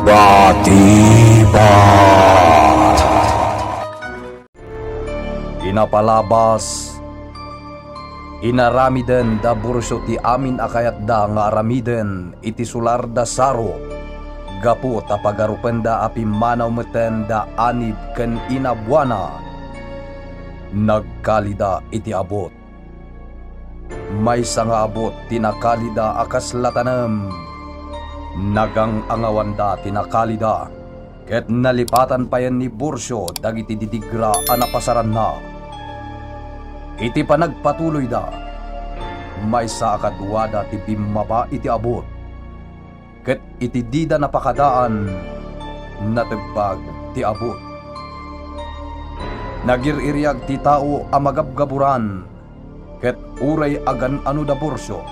Batibat. Inapalabas, inaramiden da bursyo ti amin akayat da nga aramiden iti sular da saro. Gapu tapagarupen da api manaw meten da anib ken inabuana. Nagkalida iti abot. May nga abot tinakalida akas latanem. Nagang angawanda tinakalida. Ket nalipatan pa yan ni bursyo dagiti didigra anapasaran na. Iti panagpatuloy da. May sa akadwada ti bimaba iti abot. Ket iti dida napakadaan nategbag ti abot. Nagiriryag ti tao amagabgaburan. Ket uray agan anu da bursyo.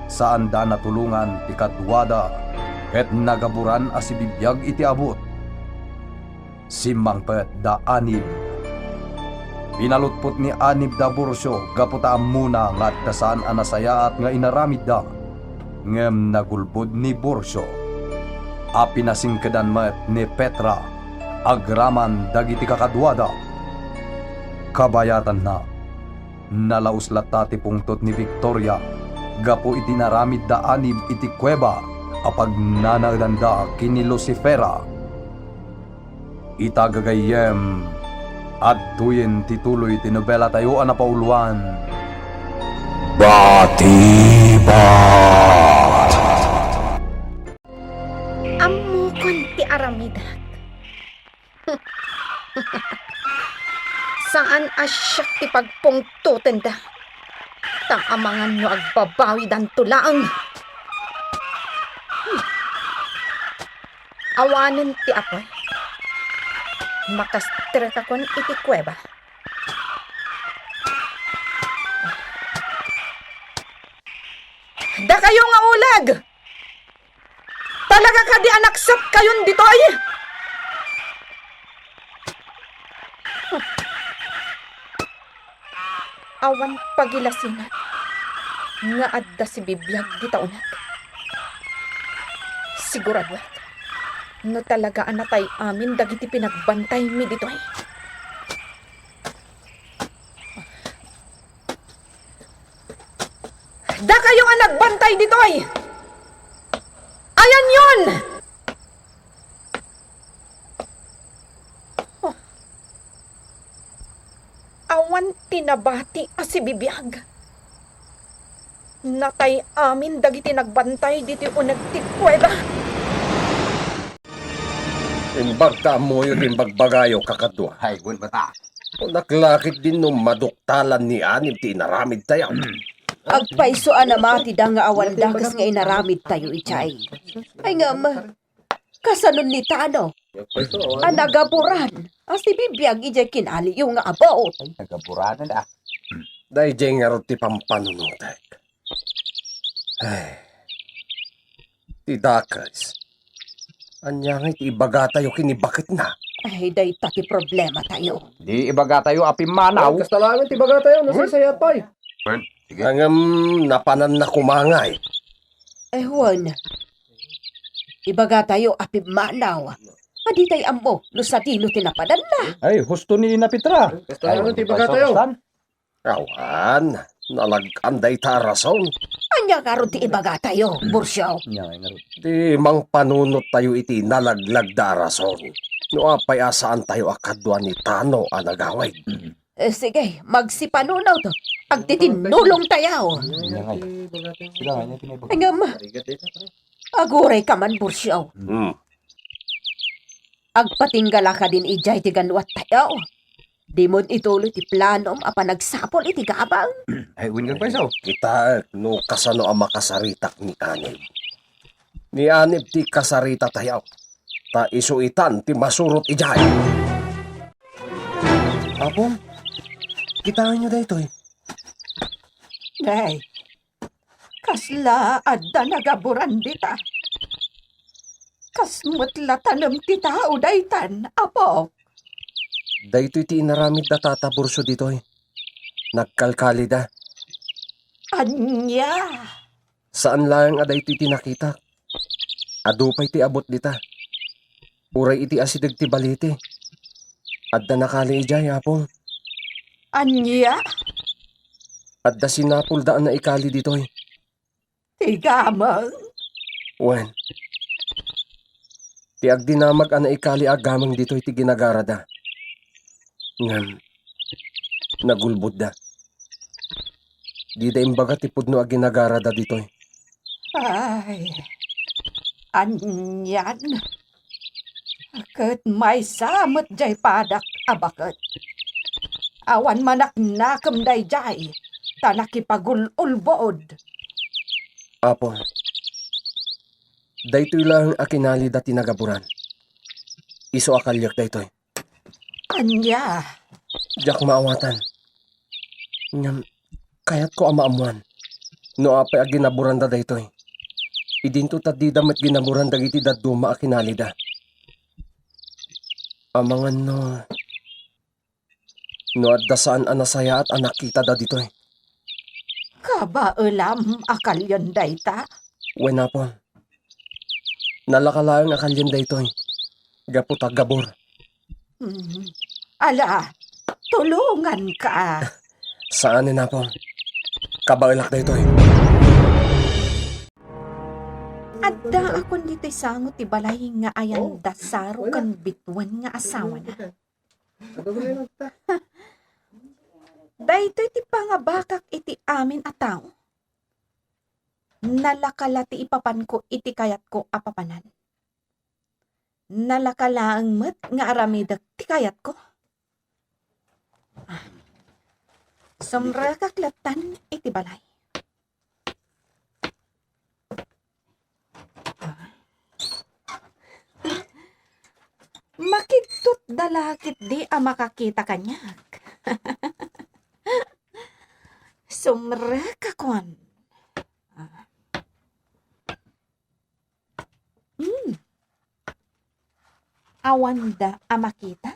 Saan da natulungan ti kadwada. Ket nagaburan asibibiyag iti abot. Simangpet da anib. Pinalutpot ni anib da bursyo gaputa muna nga at dasaan anasaya at nga inaramid da. Ngem nagulbod ni bursyo. Api nasingkedan met ni Petra. Agraman dagiti kakadwada. Kabayatan na. Nalauslat ti pungtot ni Victoria. Gapo iti naramid da anib iti kuweba. Apag nanagdanda kini Lucifera. Itagagayem at tuyin tituloy tinobela tayo anapauluan. Batibat. Amukon ti aramidat. Saan asyak ti pagpungtuten da? Taamangan nyo agbabawi dan tulaang. Awanen ti apoy. Makastra ka kon iti kuweba. Da kayo nga ulag! Talaga ka di anaksap kayon ditoy! Awan pagilasinan nga adda si bibiyag di taunat. Sigurado no talaga anatay amin dagiti pinagbantay mi ditoy. Da kayo nga nagbantay ditoy! Ayan yun! Oh. Awan tinabati si bibiyag. Natay amin dagiti nagbantay diti unag ti kuweba. Imbagta mo yun imbagbagayo kakadwa. Hay, gun bata. O naklakit din nung maduktalan ni Anib ti inaramid tayo. Agpaisoan na mati da nga awan dakas nga inaramid tayo ichay. Ay nga kasanon ni Tano. Anagapuran. Asi bibiyag ijay kinali yung nga abaot. Nagaburanan da. Dahil dyan nga ron ti pampanunutek. Ay. Ti dakas. Anya nga iti ibaga tayo kinibakit na. Ay, day tati problema tayo. Di ibaga tayo api manaw. Kastalangan ti baga tayo. Nasasayat pa eh. Sige. Hangam napanan na kumangay. Eh, Juan. Ibaga tayo apib manaw. Adi tay ambo, no sa tilo tinapadan na. Ay, husto ni Ina Petra. Kastalangan ti baga tayo. Awan. Nalaganday ta rason. Anya karon ti ibaga tayo, bursyaw. Di mang panunot tayo iti nalaglag da rason. No apay asaan tayo akadwa ni Tano anagaway. Sige, magsipanunaw to. Agtitinulong tayo. Ay nga aguray ka man, bursyaw. Agpatinggala ka din ijay ti ganwat tayo. Di mo ituloy ti planom apan nagsapol iti gabang. Ay, gun kang paisaw. Kita no kasano ang makasaritak ni Anib. Ni Anib ti kasarita tayo. Ta isuitan ti masurot ijay. Apong, kitaan nyo dito eh. Nay, kasla adda nagaburan dita. Kasmut latanam ti tao daytan, apo. Dahito iti inaramid na tataburso dito eh. Nagkalkali da. Anya. Saan lang aday iti nakita? Adupay ti abot dita. Uray iti asidag ti baliti. Adda nakali ijay apong. Anya? Adda sinapul daan na ikali ditoy. Tigamang. Wen. Ti agdinamag ana ikali agamang ditoy ti ginagarada. Ngam. Nagulbod da. Di da imbaga ti pudno a ginagarada ditoy. Ay. Anyan. Ket may samot jay padak abaket. Awan manak nakam day jay. Tanakipagululbood. Apo. Daytoy lang akinali da tinagaburan. Iso akalyak daytoy. Anya. Diyak maawatan. Ngam, kayat ko amaamuan. No apay a ginaburan da daytoy. Idinto tad di damat ginaburan dagiti daduma akinali da. Amangan no. No adda saan anasaya at anakita da ditoy. Kaba ulam akalyon dayta. Wen apon. Nalakalayang akalyan daytoy. Gaputa gabor. Ala, tulungan ka. Saan na po? Kabailak daytoy. Adda akon dito'y sangot ti balay nga ayan dasaro kan bitwan nga asawa na. Daytoy ti pangabakak iti amin a tao. Nalakala ti ipapan ko iti kayat ko apapanan. Nalakala ang met nga aramidak ti kayat ko. Sumrakaklatan iti balay. Makigtot dalakit di a makakita kanyak. Sumrakakon. Awanda a makita.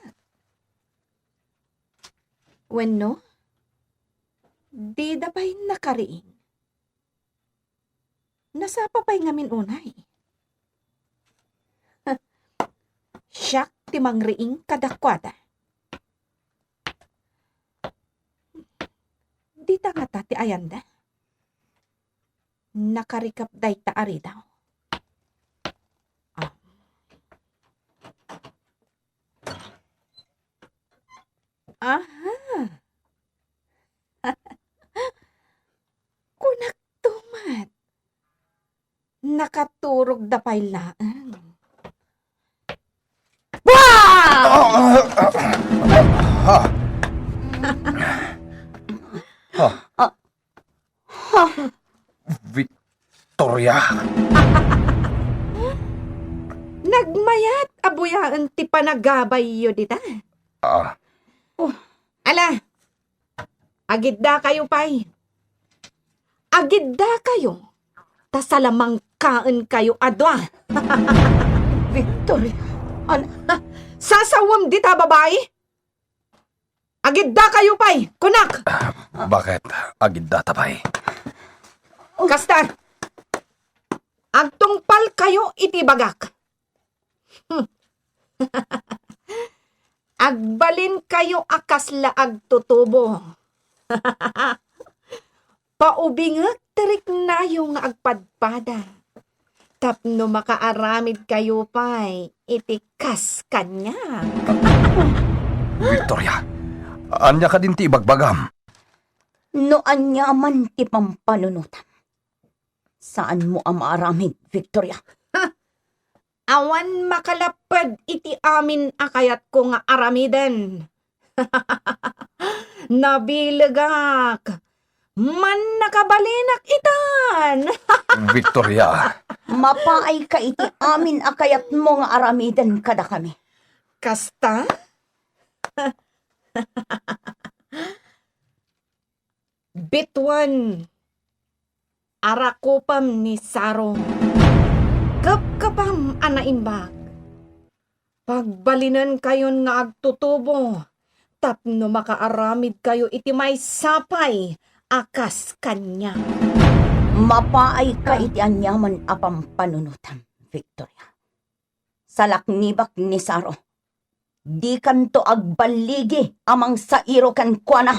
Wenno? Di da pa'y nakariing. Nasapa pa'y ngamin unay. Siyak ti mangriing kadakwada. Di tangata ti ayanda. Nakarikap day taari daw. Aha. Kunak tumat. Nakaturog da pa'y laang. Victoria. Nagmayat abuyaan ti panagabay yo dita. Ala, agidda kayo pay. Agidda kayo. Tasalamang kaan kayo adwa. Victoria. Sasawam dita babae. Agidda kayo pay. Kunak. Bakit? Agidda tapay. Kasta. Agtungpal kayo iti bagak. Agbalin kayo akas laag tutubo. Paubingak terik na yung agpadpada. Tapno makaaramid kayo pa'y itikas kanya. Victoria, anya ka din ti ibagbagam. No anya man ti pampanunutan. Saan mo ang maaramid, Victoria? Awan makalapad iti amin akayat ko nga aramiden. Nabilagak. Man nakabalinak itan. Victoria. Mapaay ka iti amin akayat mo nga aramidan kada kami. Kasta? Bitwan. Arakupam ni Saro. Kapkapam anaimbag. Pagbalinan kayon nga agtutubo. Tapno makaaramid kayo iti may sapay. Akas kanya. Mapaay ka iti anyaman apang panunutan, Victoria. salaknibak ni Saro. Di kanto agbaligi amang sa iro kan kuana.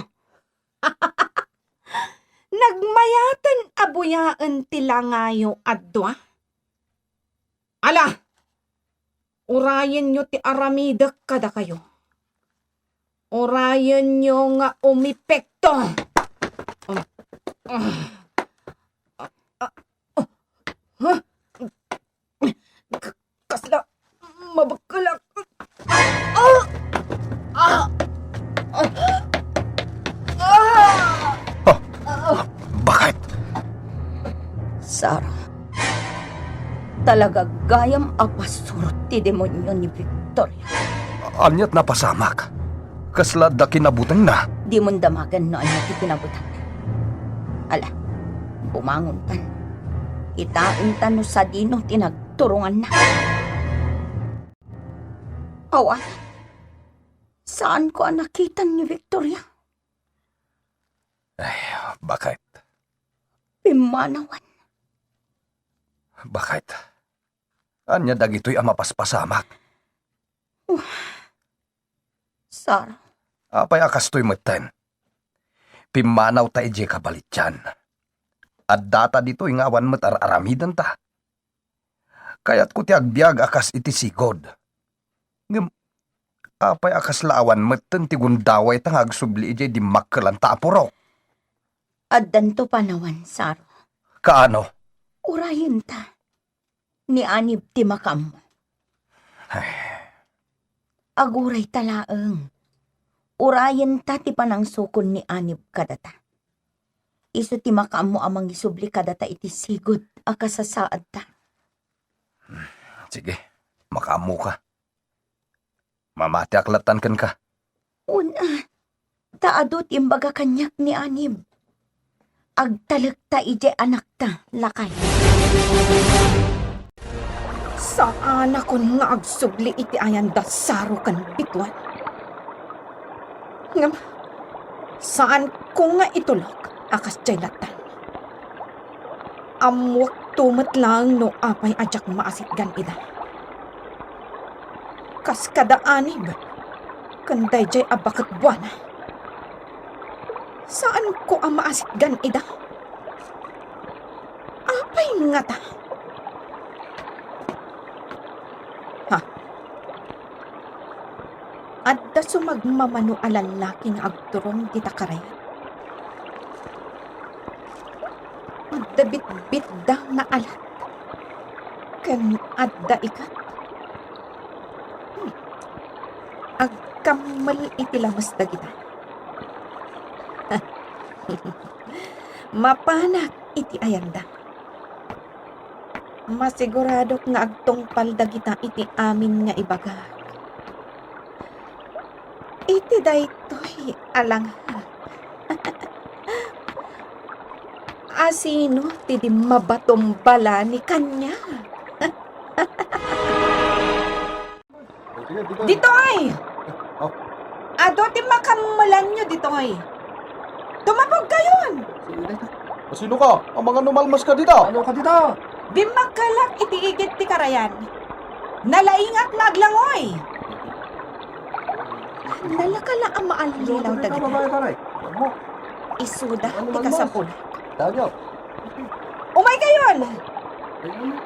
Nagmayatan abuyaan tila ngayo adwa. Ala! Urayan nyo ti aramida kada kayo. Urayan nyo nga umipekto. Kasla, mabagkalak. Bakit? Saro, talaga gayam apasurot ti demonyo ni Victoria. Anyat na pasamak. Kasla da kinabutang na. Di mo damagan no anya ti kinabutan. Ala, bumangon tan. Itain tan no sa dino tinagturungan na. Awan, saan ko nakita ni Victoria? Bakit? Pimanawan. Bakit? Anya dagitoy ang mapaspasamak. Saro, Apay akastoy meten. Pimanaw ta ije kabalityan. At data dito ingawan met aramidan ta. Kayat ko ti agbiag akas iti sigod. Ngem, apay akas laawan meten ti gundaway ta agsubli ije di makkelan ta apuro. addan to panawan, Saro. Kaano? Urahin ta. Ni anib ti makam mo. Aguray talaeng. Urayan ta ti panangsukon ni anib kadata. Isu ti makam mo amang isubli kadata iti sigod akasasaad ta. Sige, makamu ka. Mamati aklatan kan ka. Una, taadot imbaga kanyak ni anib. Agtalag ta ije anak ta, lakay. Saan ako nga agsubli iti ayan da Saro kan bituan? Ngam, saan ko nga itulog akas jay latan? Amwak tumat lang no apay ajak maasitgan ida. Kas kada anib, kanday jay abakat buwana. Saan ko ang maasitgan ida? Apay nga ta? Adda sumagmamano alalaki nga agturong kita karayan. Adda bit-bit da nga alat. Ken adda ikat. Agkamal iti lamas da kita. Mapanak iti ayanda. Masiguradok nga agtungpal da kita iti amin nga ibaga. Iti daytoy alang asino ti di mabatombala ni kanya. Ditoy! Ado ti makamalan nyo ditoy. Tumabog kayon! Sino ka? Ang mga numalmas ka dito. Ano ka dito? Di magkalak iti igit ti karayan. Nalaingat na aglangoy. Nalakala ang maalilaw dagiti. Isuda ti kasapul. Umay kayon!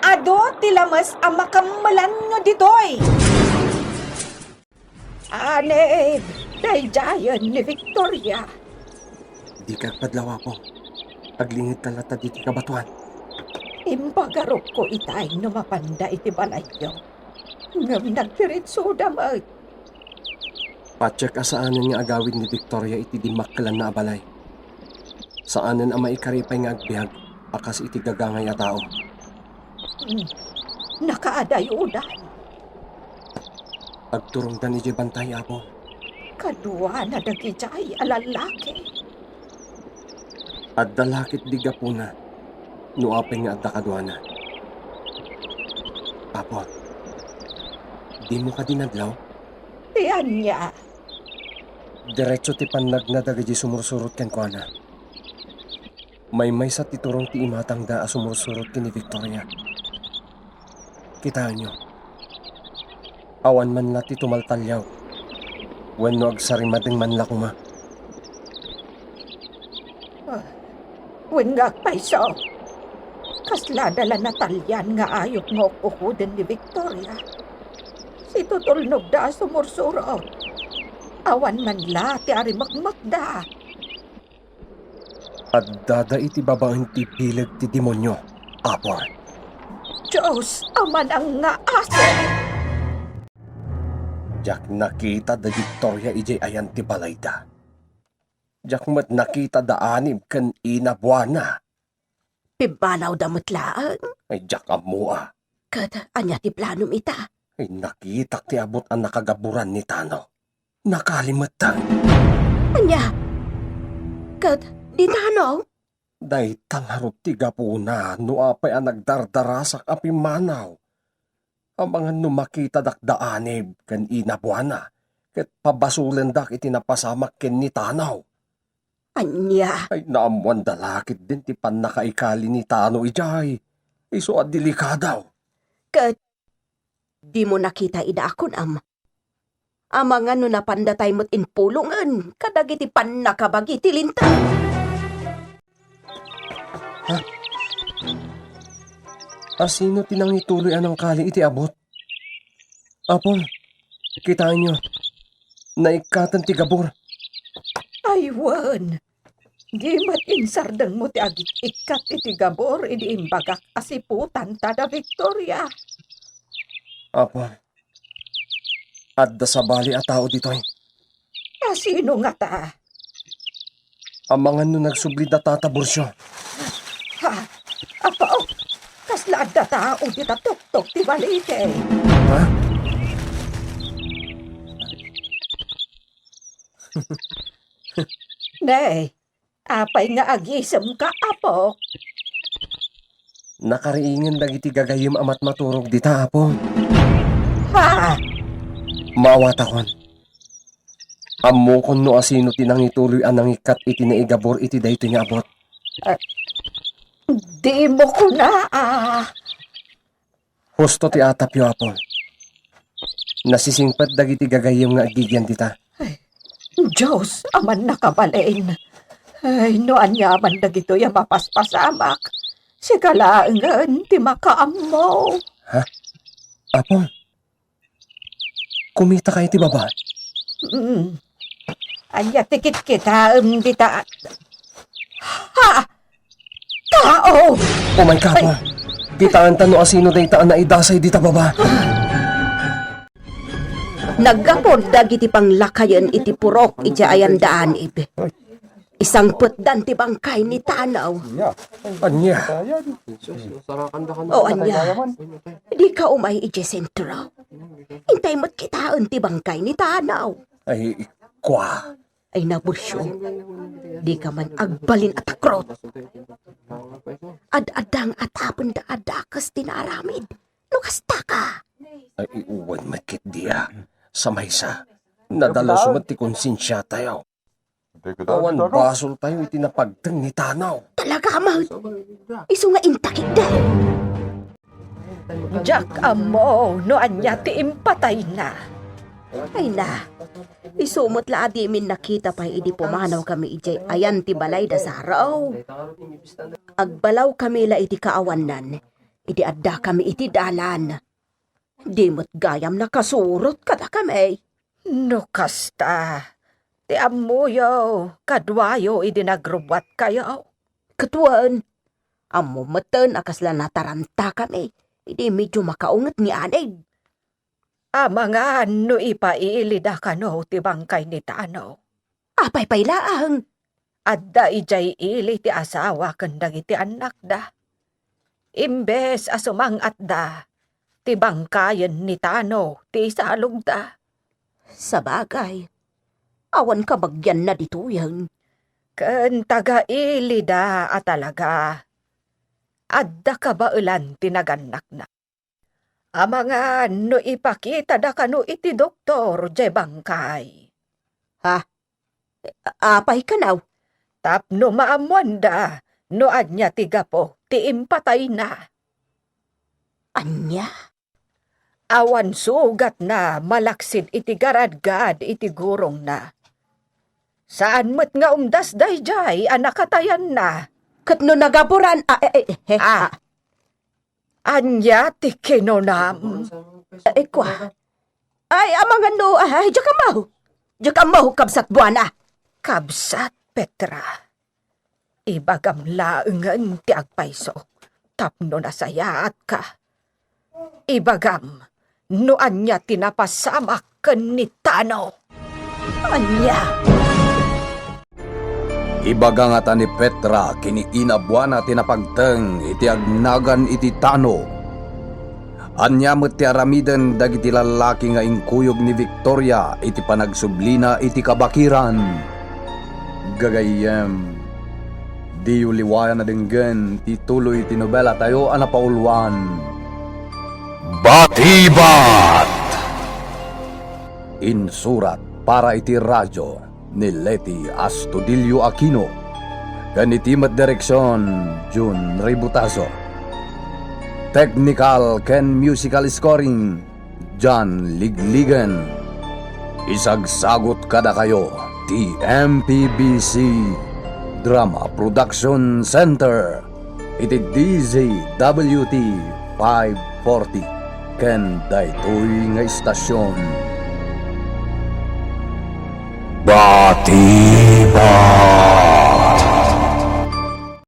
Ado ti lamas ang makamalan nyo ditoy. Anib, dayjayan ni Victoria. Di ka padlawa po. Aglingit na lata diti kabatuan. Imbagarok ko itay no mapanda iti balayo. Ngam nagtiritso damag. Pacheck asaanan nga agawid ni Victoria iti di makkalan na abalay. Saanan ang maikaripay nga agbiag akas iti gagangay a tao. Nakaadayudan. Agturong dan iti bantay apo. Kadua na dagijay alalaki. At dalakit di gapuna. Nuapay nga at dakadwana. Apo, di mo ka dinadlaw? Tiyan niya. Diretso ti panag na dagaji sumursurot ken kuana. May sa titurong ti imatang da a sumursurot ken ni Victoria. Kitaan nyo, Awan man lati tumaltalyaw. Wenno agsarimadeng man la kuma. Wingak paiso. Kasla dala natalyan nga ayok nga ukuhuden ni Victoria. Si tutulnog da sumursurot. Awan man la ti ari makmakda. At dada iti babaeng ti pilig ti demonyo. Apon. Diyos, aman ang nga asa. Jak nakita da Victoria ijay ayan ti balayda. Jak mat nakita da anib ken ina buwana. Pibanaw damot laan. Ay jak amua. Kat, anya ti planom ita. Ay nakita ti abot ang nakagaburan ni Tano. Nakalimutan. Anya? Kat, di tanaw? Day tangarot ti gapuna no apay ang nagdardarasak api manaw. Ang mga numakita dakdaanib ken ina buwana. Ket pabasulen dak iti napasamak ken ni Tanaw. Anya? Ay naamuan dalakit din ti panakaikali ni Tano ijay. Iso at delikadaw. Kat, di mo nakita ida akon am. Amangan no napandatay mo't inpulungan, kadagiti pan nakabagi tilinta. Asino tinangituloy anang kali iti abot? Apon, kitaan nyo. Naikatan ti gabor. Aywan. Di matinsardang mo ti agit ikat iti gabor idi imbagak asiputan tada Victoria. Apon. Adda sa bali at tao ditoy. Asino nga ta? Amangan no nagsubli da tataborsyo. Ha? Apo, kasla da tao di tatuktok ti balite. Ha? Nay, apay nga agisem ka, apo. Nakariingin dagiti gagayim amat maturog dita, apon. Ha? Maawat akon. Ammo kon no asino tinangituloy anang ikat iti naigabor iti dayto nga abot. Di mo ko na, Husto ti atapyo, apon. Nasisingpat dagiti gagayim nga agigyan dita. Diyos, aman nakabalain. Ay, no anyaman na gito yung mapaspasamak. Si kalaangan, ti makaam mo. Apon. Kumita kayo ti baba. Anya tikit kita, dita. Ha! Tao! Oh my God, apon. Kitaan tano asino daytaan na idasay dita baba. Naggapod dagiti panglakayan iti purok iti ayan daanib. Isang putdan ti bangkay ni Tanaw. Anya. O anya, di ka umay iti sentro. Intay mo't kitaan ti bangkay ni Tanaw. Ay, kwa. Ay nabusyo, di ka man agbalin at akrot. Ad-adang atapon da adakas tinaramid. Nukasta ka. Ay, iuwan makit diya. Sa maysa. Nadala sumat ti konsensya tayo. Awan basol tayo itinapagtang ni Tanaw. Talaga mahal. Iso nga intakig da. Jack amo, no anya ti impatay na. Ay na. Isumot la adi min nakita pa idi pumanaw kami iti ayan ti balay da saraw. Agbalaw kami la iti kaawanan. Idi adda kami iti dalan. Di mo't gayam nakasurot kada kami. No kasta. Ti amuyo, kadwayo idinagrubat kayo. Katuan, amo matan akas la nataranta kami. Idi medyo makaungat ni anay. Mga no ipailida ka no ti bangkay ni Tano. Apay pailaang. Adda ijay ili ti asawa kandang iti anak da. Imbes asumang at da, ti bangkayan ni Tano ti salog da. Sa bagay, awan ka bagyan na dito yan. Ken taga-ili da at talaga. Adda ka ba ulan tinaganak na? Mga no ipakita da ka no iti doktor jay bangkay. Apay ka naw. Tapno maamuan da, no anya ti gapo, ti impatay na. Anya? Awan sugat na malaksid iti garadgad iti gurong na. Saan met nga umdas dayjay anakatayan na. Kat no nagaburan, Anya ti kinonam. kwa. Ay, amang ano, ay, diyak amaw, kabsat buwana. Kabsat, Petra. Ibagam laengan ti agpayso. Tapno na sayaat ka. Ibagam, no anya tinapasamak ken ni Tano. Anya, Ibaga nga ta ni Petra kini inabuana tinapagteng iti agnagan iti Tano. Anya met ti aramiden dagiti lalaki nga ingkuyog ni Victoria iti panagsublina iti kabakiran. Gagayem, di uliwayan na dinggen ti tuloy ti nobela tayo anapaulwan. Batibat! Insurat para iti radyo ni Leti Astudillo Aquino. Ganitimat direksyon, June Ributazo. Technical ken musical scoring, John Ligligan. Isagsagot kada kayo, TMPBC Drama Production Center. Iti DZWT 540 ken daytoy nga istasyon. Batibat!